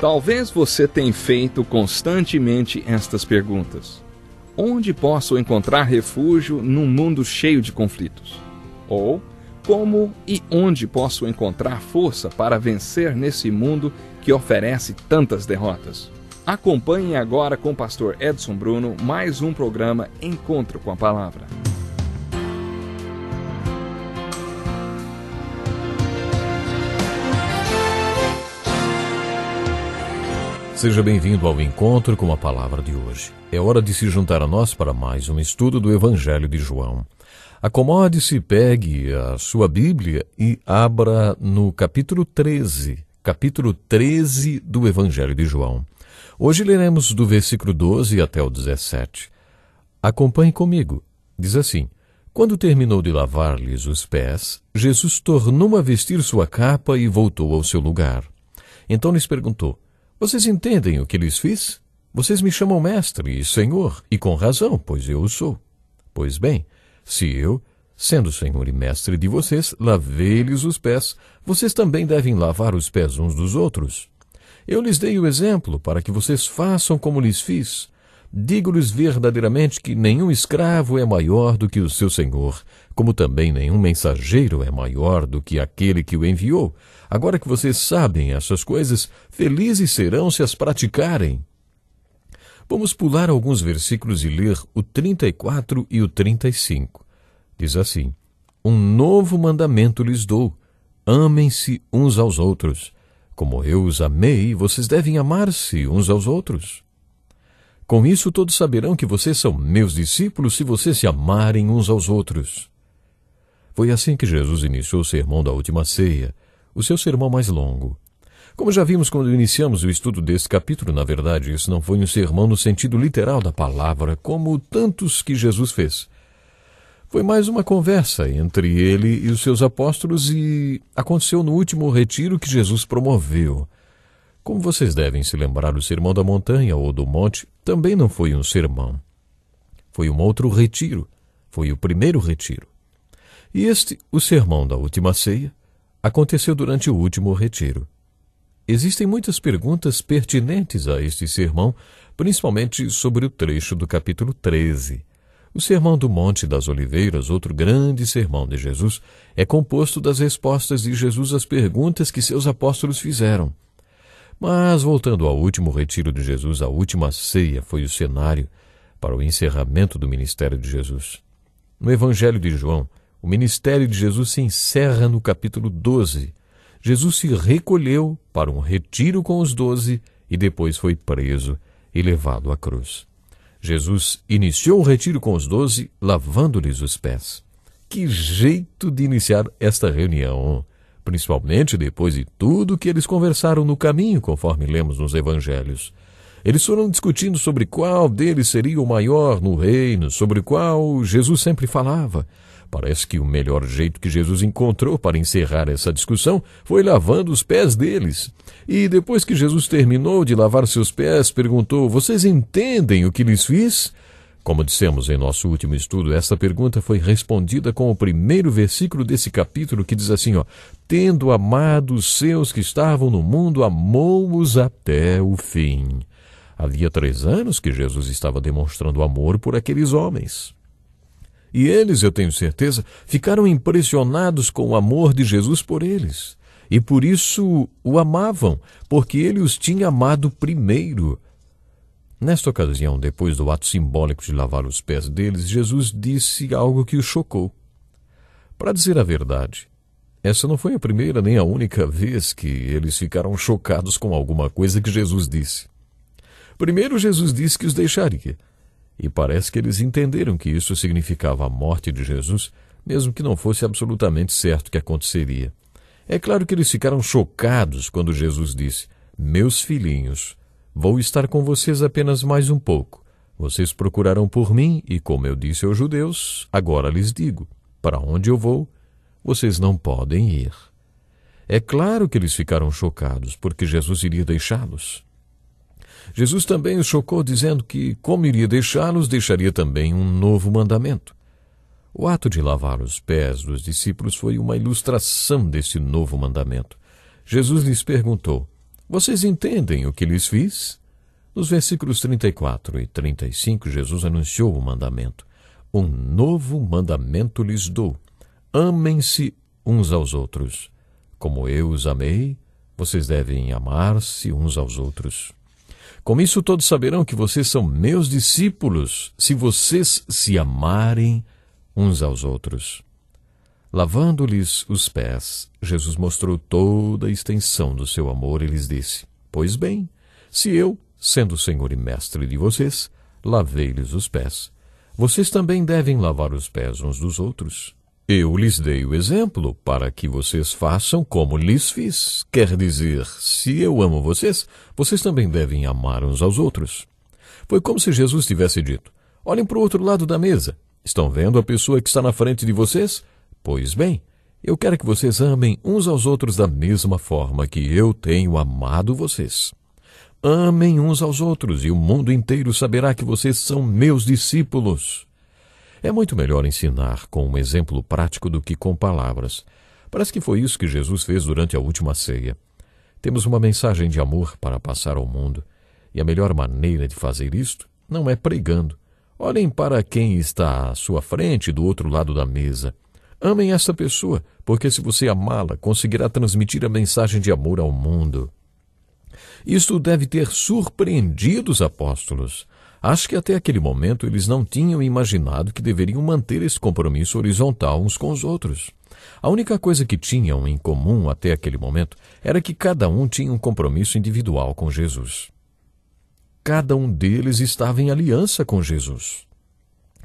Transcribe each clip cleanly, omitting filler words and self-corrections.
Talvez você tenha feito constantemente estas perguntas. Onde posso encontrar refúgio num mundo cheio de conflitos? Ou, como e onde posso encontrar força para vencer nesse mundo que oferece tantas derrotas? Acompanhe agora com o pastor Edson Bruno mais um programa Encontro com a Palavra. Seja bem-vindo ao Encontro com a Palavra de hoje. É hora de se juntar a nós para mais um estudo do Evangelho de João. Acomode-se, pegue a sua Bíblia e abra no capítulo 13 do Evangelho de João. Hoje leremos do versículo 12 até o 17. Acompanhe comigo. Diz assim: Quando terminou de lavar-lhes os pés, Jesus tornou a vestir sua capa e voltou ao seu lugar. Então lhes perguntou: Vocês entendem o que lhes fiz? Vocês me chamam mestre e senhor, e com razão, pois eu o sou. Pois bem, se eu, sendo senhor e mestre de vocês, lavei-lhes os pés, vocês também devem lavar os pés uns dos outros. Eu lhes dei o exemplo para que vocês façam como lhes fiz. Digo-lhes verdadeiramente que nenhum escravo é maior do que o seu senhor, como também nenhum mensageiro é maior do que aquele que o enviou. Agora que vocês sabem essas coisas, felizes serão se as praticarem. Vamos pular alguns versículos e ler o 34 e o 35. Diz assim: Um novo mandamento lhes dou: amem-se uns aos outros. Como eu os amei, vocês devem amar-se uns aos outros. Com isso todos saberão que vocês são meus discípulos se vocês se amarem uns aos outros. Foi assim que Jesus iniciou o sermão da última ceia, o seu sermão mais longo. Como já vimos quando iniciamos o estudo desse capítulo, na verdade, isso não foi um sermão no sentido literal da palavra, como tantos que Jesus fez. Foi mais uma conversa entre ele e os seus apóstolos e aconteceu no último retiro que Jesus promoveu. Como vocês devem se lembrar, o Sermão da Montanha ou do Monte também não foi um sermão. Foi um outro retiro. Foi o primeiro retiro. E este, o Sermão da Última Ceia, aconteceu durante o último retiro. Existem muitas perguntas pertinentes a este sermão, principalmente sobre o trecho do capítulo 13. O Sermão do Monte das Oliveiras, outro grande sermão de Jesus, é composto das respostas de Jesus às perguntas que seus apóstolos fizeram. Mas, voltando ao último retiro de Jesus, a última ceia foi o cenário para o encerramento do ministério de Jesus. No Evangelho de João, o ministério de Jesus se encerra no capítulo 12. Jesus se recolheu para um retiro com os 12 e depois foi preso e levado à cruz. Jesus iniciou o retiro com os 12, lavando-lhes os pés. Que jeito de iniciar esta reunião! Principalmente depois de tudo que eles conversaram no caminho, conforme lemos nos evangelhos. Eles foram discutindo sobre qual deles seria o maior no reino, sobre qual Jesus sempre falava. Parece que o melhor jeito que Jesus encontrou para encerrar essa discussão foi lavando os pés deles. E depois que Jesus terminou de lavar seus pés, perguntou: Vocês entendem o que lhes fiz? Como dissemos em nosso último estudo, essa pergunta foi respondida com o primeiro versículo desse capítulo, que diz assim, Tendo amado os seus que estavam no mundo, amou-os até o fim. Havia 3 anos que Jesus estava demonstrando amor por aqueles homens. E eles, eu tenho certeza, ficaram impressionados com o amor de Jesus por eles. E por isso o amavam, porque ele os tinha amado primeiro. Nesta ocasião, depois do ato simbólico de lavar os pés deles, Jesus disse algo que os chocou. Para dizer a verdade, essa não foi a primeira nem a única vez que eles ficaram chocados com alguma coisa que Jesus disse. Primeiro, Jesus disse que os deixaria. E parece que eles entenderam que isso significava a morte de Jesus, mesmo que não fosse absolutamente certo que aconteceria. É claro que eles ficaram chocados quando Jesus disse: Meus filhinhos, vou estar com vocês apenas mais um pouco. Vocês procurarão por mim e, como eu disse aos judeus, agora lhes digo, para onde eu vou, vocês não podem ir. É claro que eles ficaram chocados, porque Jesus iria deixá-los. Jesus também os chocou, dizendo que, como iria deixá-los, deixaria também um novo mandamento. O ato de lavar os pés dos discípulos foi uma ilustração desse novo mandamento. Jesus lhes perguntou: Vocês entendem o que lhes fiz? Nos versículos 34 e 35, Jesus anunciou o mandamento. Um novo mandamento lhes dou. Amem-se uns aos outros. Como eu os amei, vocês devem amar-se uns aos outros. Com isso todos saberão que vocês são meus discípulos, se vocês se amarem uns aos outros. Lavando-lhes os pés, Jesus mostrou toda a extensão do seu amor e lhes disse: Pois bem, se eu, sendo o Senhor e Mestre de vocês, lavei-lhes os pés, vocês também devem lavar os pés uns dos outros. Eu lhes dei o exemplo para que vocês façam como lhes fiz. Quer dizer, se eu amo vocês, vocês também devem amar uns aos outros. Foi como se Jesus tivesse dito: Olhem para o outro lado da mesa. Estão vendo a pessoa que está na frente de vocês? Pois bem, eu quero que vocês amem uns aos outros da mesma forma que eu tenho amado vocês. Amem uns aos outros e o mundo inteiro saberá que vocês são meus discípulos. É muito melhor ensinar com um exemplo prático do que com palavras. Parece que foi isso que Jesus fez durante a última ceia. Temos uma mensagem de amor para passar ao mundo, e a melhor maneira de fazer isto não é pregando. Olhem para quem está à sua frente do outro lado da mesa. Amem essa pessoa, porque se você amá-la, conseguirá transmitir a mensagem de amor ao mundo. Isto deve ter surpreendido os apóstolos. Acho que até aquele momento eles não tinham imaginado que deveriam manter esse compromisso horizontal uns com os outros. A única coisa que tinham em comum até aquele momento era que cada um tinha um compromisso individual com Jesus. Cada um deles estava em aliança com Jesus.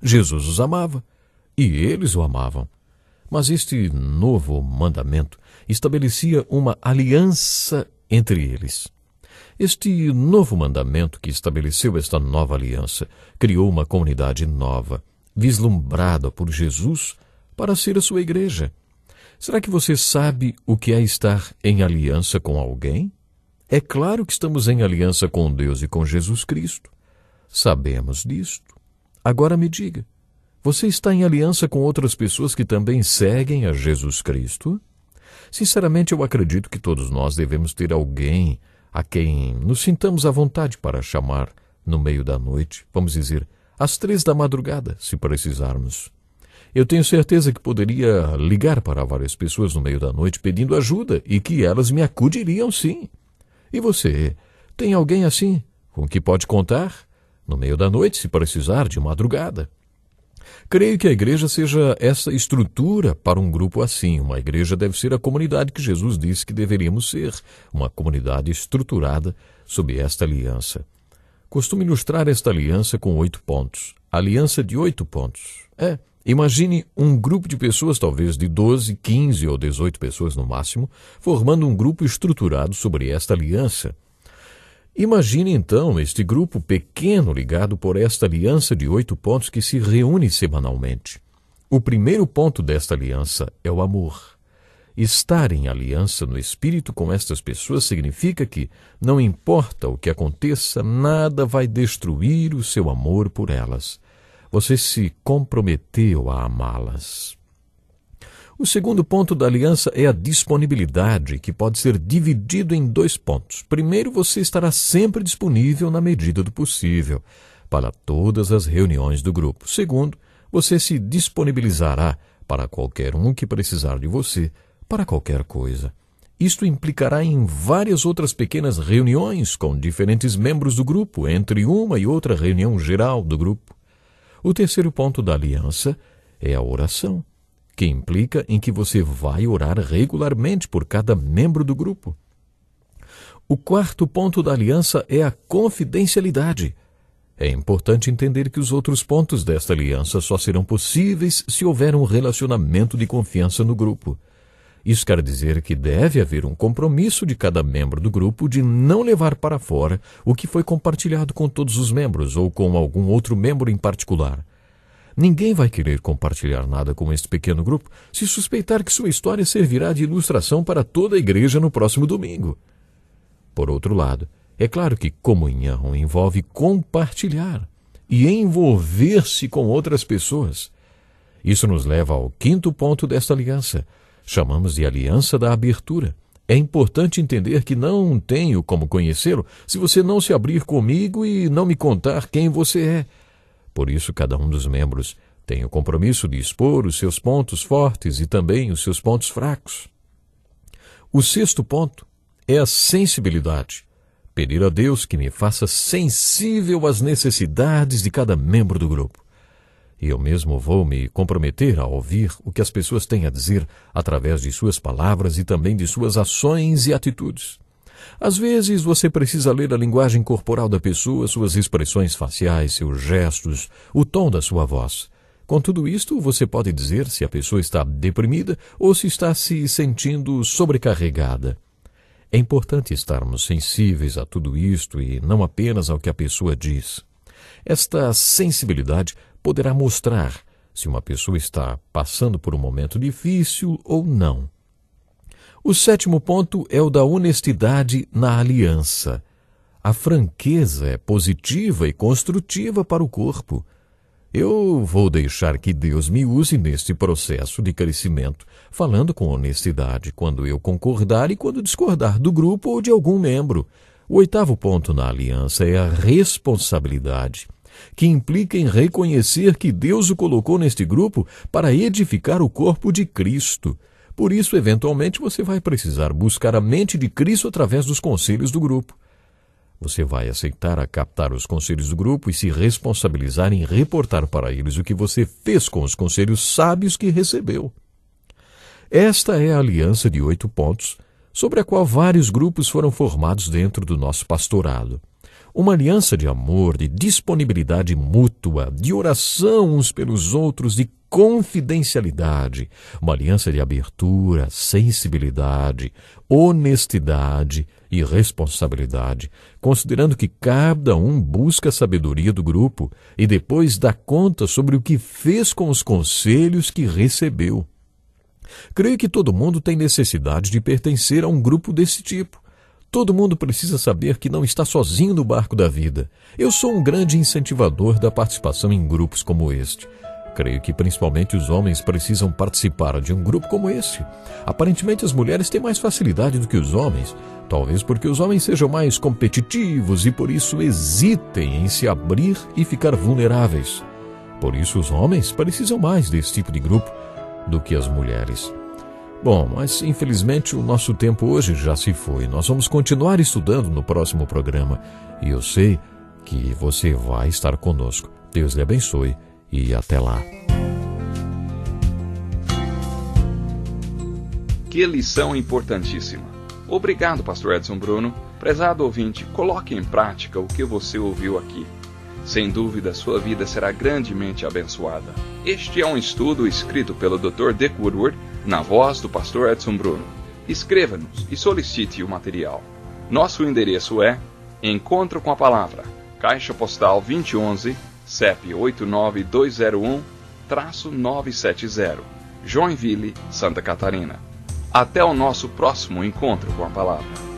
Jesus os amava e eles o amavam. Mas este novo mandamento estabelecia uma aliança entre eles. Este novo mandamento que estabeleceu esta nova aliança criou uma comunidade nova, vislumbrada por Jesus para ser a sua igreja. Será que você sabe o que é estar em aliança com alguém? É claro que estamos em aliança com Deus e com Jesus Cristo. Sabemos disto. Agora me diga, você está em aliança com outras pessoas que também seguem a Jesus Cristo? Sinceramente, eu acredito que todos nós devemos ter alguém a quem nos sintamos à vontade para chamar no meio da noite, vamos dizer, às 3 da madrugada, se precisarmos. Eu tenho certeza que poderia ligar para várias pessoas no meio da noite pedindo ajuda e que elas me acudiriam sim. E você, tem alguém assim com que pode contar no meio da noite, se precisar, de madrugada? Creio que a igreja seja essa estrutura para um grupo assim. Uma igreja deve ser a comunidade que Jesus disse que deveríamos ser, uma comunidade estruturada sob esta aliança. Costumo ilustrar esta aliança com 8 pontos. Aliança de 8 pontos. Imagine um grupo de pessoas, talvez de 12, 15 ou 18 pessoas no máximo, formando um grupo estruturado sobre esta aliança. Imagine então este grupo pequeno ligado por esta aliança de 8 pontos que se reúne semanalmente. O primeiro ponto desta aliança é o amor. Estar em aliança no espírito com estas pessoas significa que, não importa o que aconteça, nada vai destruir o seu amor por elas. Você se comprometeu a amá-las. O segundo ponto da aliança é a disponibilidade, que pode ser dividido em 2 pontos. Primeiro, você estará sempre disponível na medida do possível para todas as reuniões do grupo. Segundo, você se disponibilizará para qualquer um que precisar de você, para qualquer coisa. Isto implicará em várias outras pequenas reuniões com diferentes membros do grupo, entre uma e outra reunião geral do grupo. O terceiro ponto da aliança é a oração, que implica em que você vai orar regularmente por cada membro do grupo. O quarto ponto da aliança é a confidencialidade. É importante entender que os outros pontos desta aliança só serão possíveis se houver um relacionamento de confiança no grupo. Isso quer dizer que deve haver um compromisso de cada membro do grupo de não levar para fora o que foi compartilhado com todos os membros ou com algum outro membro em particular. Ninguém vai querer compartilhar nada com este pequeno grupo se suspeitar que sua história servirá de ilustração para toda a igreja no próximo domingo. Por outro lado, é claro que comunhão envolve compartilhar e envolver-se com outras pessoas. Isso nos leva ao quinto ponto desta aliança. Chamamos de aliança da abertura. É importante entender que não tenho como conhecê-lo se você não se abrir comigo e não me contar quem você é. Por isso, cada um dos membros tem o compromisso de expor os seus pontos fortes e também os seus pontos fracos. O 6º ponto é a sensibilidade. Pedir a Deus que me faça sensível às necessidades de cada membro do grupo. E eu mesmo vou me comprometer a ouvir o que as pessoas têm a dizer através de suas palavras e também de suas ações e atitudes. Às vezes você precisa ler a linguagem corporal da pessoa, suas expressões faciais, seus gestos, o tom da sua voz. Com tudo isto, você pode dizer se a pessoa está deprimida ou se está se sentindo sobrecarregada. É importante estarmos sensíveis a tudo isto e não apenas ao que a pessoa diz. Esta sensibilidade poderá mostrar se uma pessoa está passando por um momento difícil ou não. O 7º ponto é o da honestidade na aliança. A franqueza é positiva e construtiva para o corpo. Eu vou deixar que Deus me use neste processo de crescimento, falando com honestidade quando eu concordar e quando discordar do grupo ou de algum membro. O 8º ponto na aliança é a responsabilidade, que implica em reconhecer que Deus o colocou neste grupo para edificar o corpo de Cristo. Por isso, eventualmente, você vai precisar buscar a mente de Cristo através dos conselhos do grupo. Você vai aceitar a captar os conselhos do grupo e se responsabilizar em reportar para eles o que você fez com os conselhos sábios que recebeu. Esta é a aliança de 8 pontos, sobre a qual vários grupos foram formados dentro do nosso pastorado. Uma aliança de amor, de disponibilidade mútua, de oração uns pelos outros, de confidencialidade, uma aliança de abertura, sensibilidade, honestidade e responsabilidade, considerando que cada um busca a sabedoria do grupo e depois dá conta sobre o que fez com os conselhos que recebeu. Creio que todo mundo tem necessidade de pertencer a um grupo desse tipo. Todo mundo precisa saber que não está sozinho no barco da vida. Eu sou um grande incentivador da participação em grupos como este. Creio que principalmente os homens precisam participar de um grupo como este. Aparentemente as mulheres têm mais facilidade do que os homens, talvez porque os homens sejam mais competitivos e por isso hesitem em se abrir e ficar vulneráveis. Por isso os homens precisam mais desse tipo de grupo do que as mulheres. Bom, mas infelizmente o nosso tempo hoje já se foi. Nós vamos continuar estudando no próximo programa e eu sei que você vai estar conosco. Deus lhe abençoe e até lá. Que lição importantíssima. Obrigado, Pastor Edson Bruno. Prezado ouvinte, coloque em prática o que você ouviu aqui. Sem dúvida, sua vida será grandemente abençoada. Este é um estudo escrito pelo Dr. Dick Woodward, na voz do Pastor Edson Bruno. Escreva-nos e solicite o material. Nosso endereço é Encontro com a Palavra, Caixa Postal 2011, CEP 89201-970, Joinville, Santa Catarina. Até o nosso próximo encontro com a Palavra.